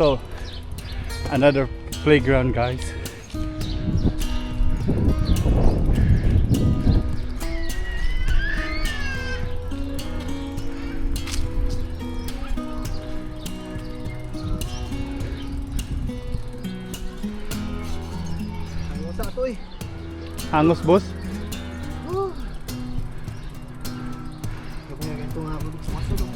So, another playground, guys. Sa ato eh. Hangos, boss. Kaya ganito nga ako sa masulong.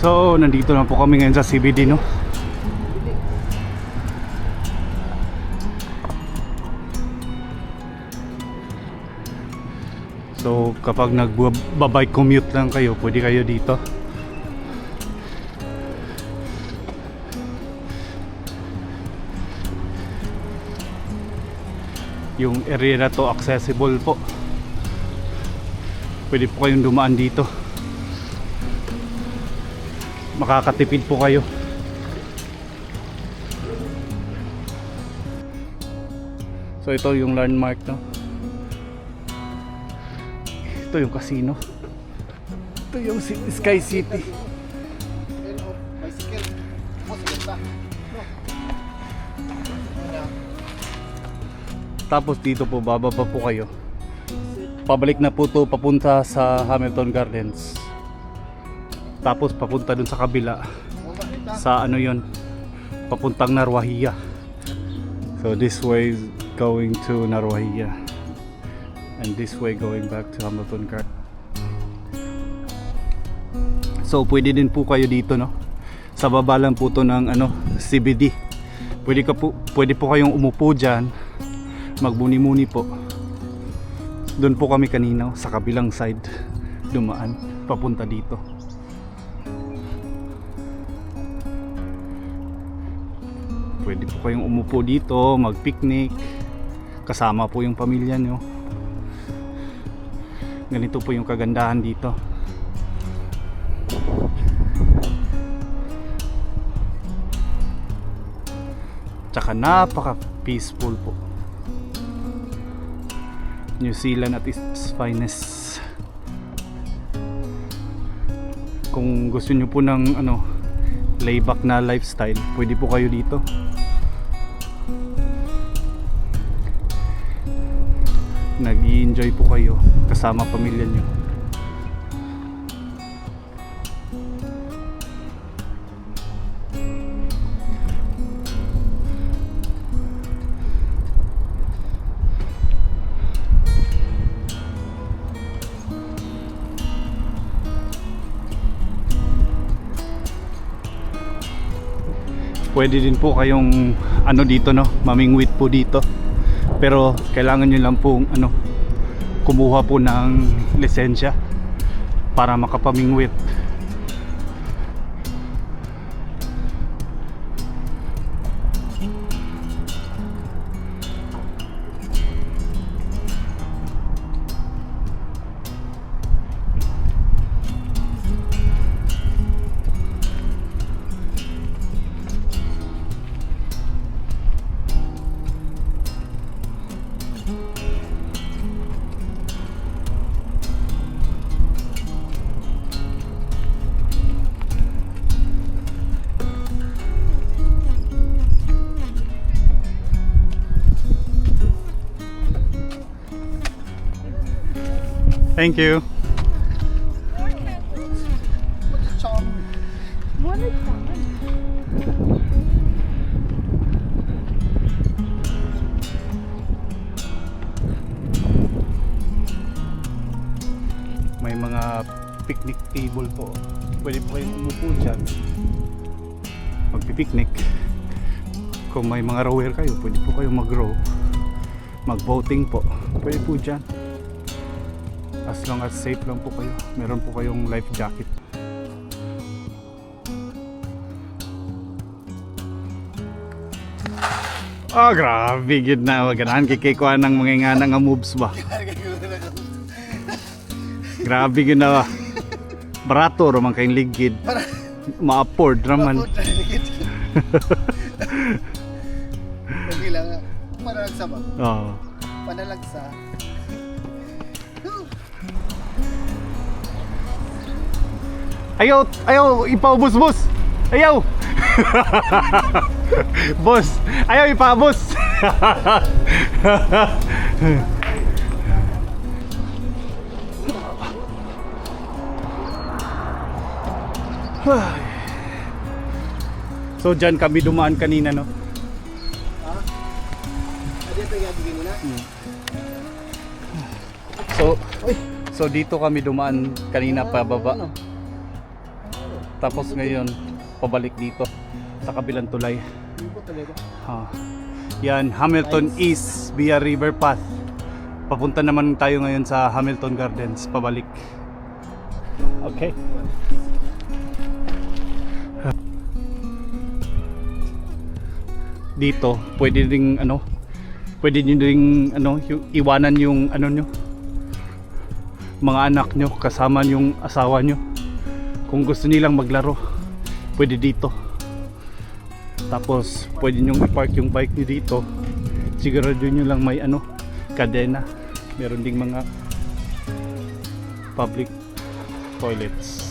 So, nandito na po kami ngayon sa CBD, no? So, kapag nagbabike commute lang kayo, pwede kayo dito. Yung area na to accessible po. Pwede po kayong dumaan dito. Makakatipid po kayo. So ito yung landmark, no? Ito yung casino. Ito yung Sky City. Bicycle. Sige. Tapos dito po bababa po kayo. Pabalik na po to papunta sa Hamilton Gardens. Tapos papunta dun sa kabila. Sa ano yon, papuntang Narwahiya. So this way is going to Narwahiya. And this way going back to Hamilton Gardens. So pwede din po kayo dito, no? Sa baba lang po to ng ano, CBD. Pwede po kayong umupo dyan, magbuni-muni po. Doon po kami kanina sa kabilang side dumaan papunta dito. Pwede po kayong umupo dito, mag-picnic, kasama po yung pamilya nyo. Ganito po yung kagandahan dito. Tsaka napaka-peaceful po. New Zealand at its finest. Kung gusto nyo po ng ano, layback na lifestyle, pwede po kayo dito. Nag-i-enjoy po kayo kasama pamilya nyo. Pwede din po kayong ano dito, no, mamingwit po dito. Pero kailangan nyo lang pong ano, kumuha po ng lisensya para makapamingwit. Thank you. May mga picnic table po. Pwede po kayong umupo dyan. Magpipiknik. Kung may mga rower kayo, pwede po kayong mag-row. Mag-boating po. Pwede po dyan. As long as safe lang po kayo. Meron po kayong life jacket. Ah, grabe gid na ganahan kikikuan ng mga nga nga moves ba. Grabe gid na. Barato ra man kayong ligid. Ma-afford raman. Okay lang. Panalagsa ba? Oo. Panalagsa. Ayaw, ayaw ipaubos, boss. Ayaw. Boss, ayaw ipaubos. So dyan kami dumaan kanina, no? Ha? Dito gagawin mo na? So dito kami dumaan kanina pababa. Tapos ngayon pabalik dito sa kabilang tulay. Ha. Yan, Hamilton East via River Path. Papunta naman tayo ngayon sa Hamilton Gardens pabalik. Okay. Dito pwede ding pwede niyo ding iwanan yung nyo, mga anak nyo kasama yung asawa nyo. Kung gusto nilang maglaro, pwede dito. Tapos pwede nyo i-park yung bike nyo dito. Sigurado nyo lang may kadena. Meron ding mga public toilets.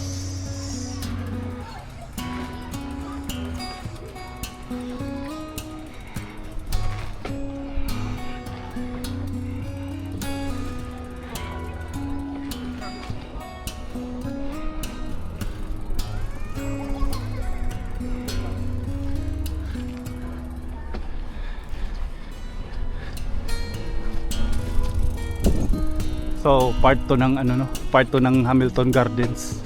So part 2 ng part 2 ng Hamilton Gardens.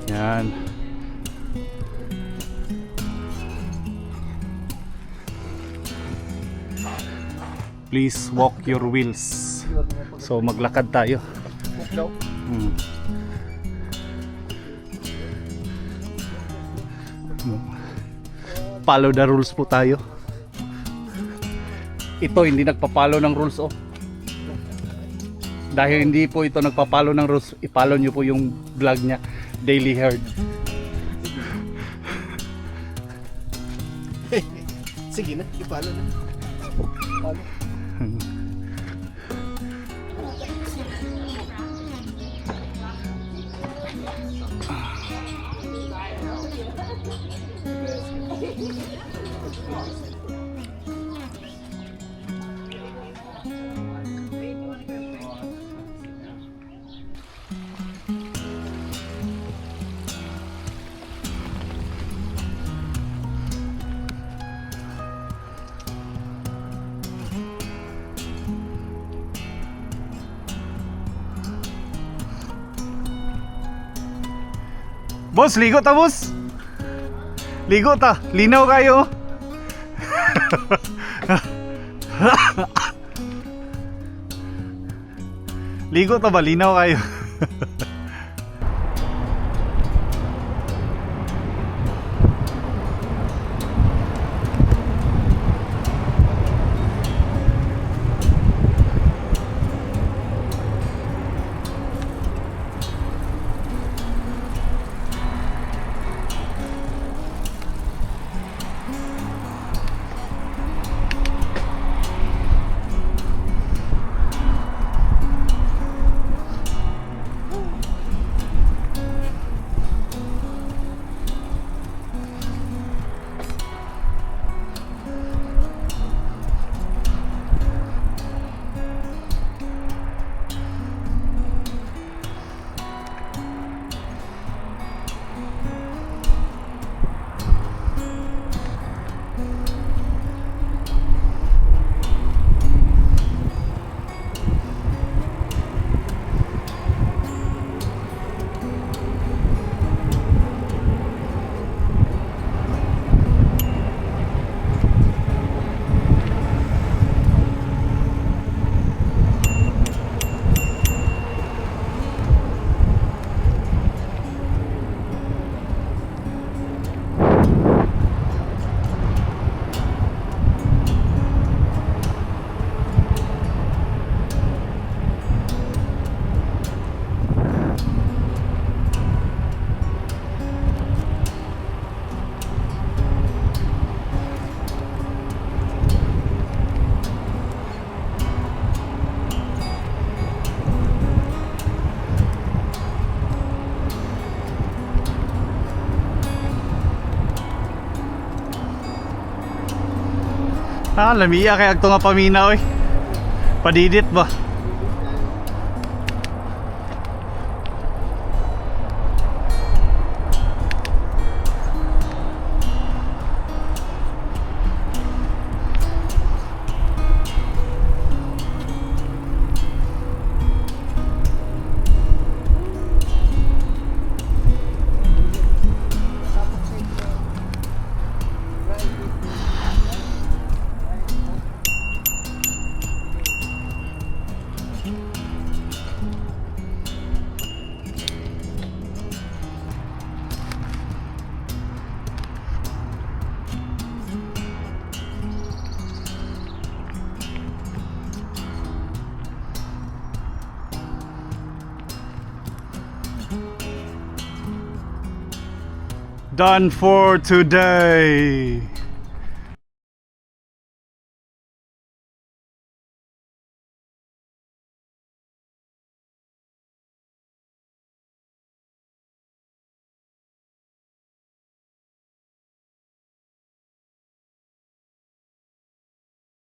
Yan. Please walk your wheels. So maglakad tayo. Hmm. Follow the rules po tayo. Ito hindi nagpa-follow ng rules Dahil hindi po ito nagpa-follow ng rules, i-follow nyo po yung vlog niya, Daily Herd. Sige na, i-follow na. Follow. Boss, ligo ta, boss. Ligo ta, linaw kayo. Ligo ta ba, linaw kayo. Ah, lamiya kay agto nga paminaw eh. Padidit ba? Done for today.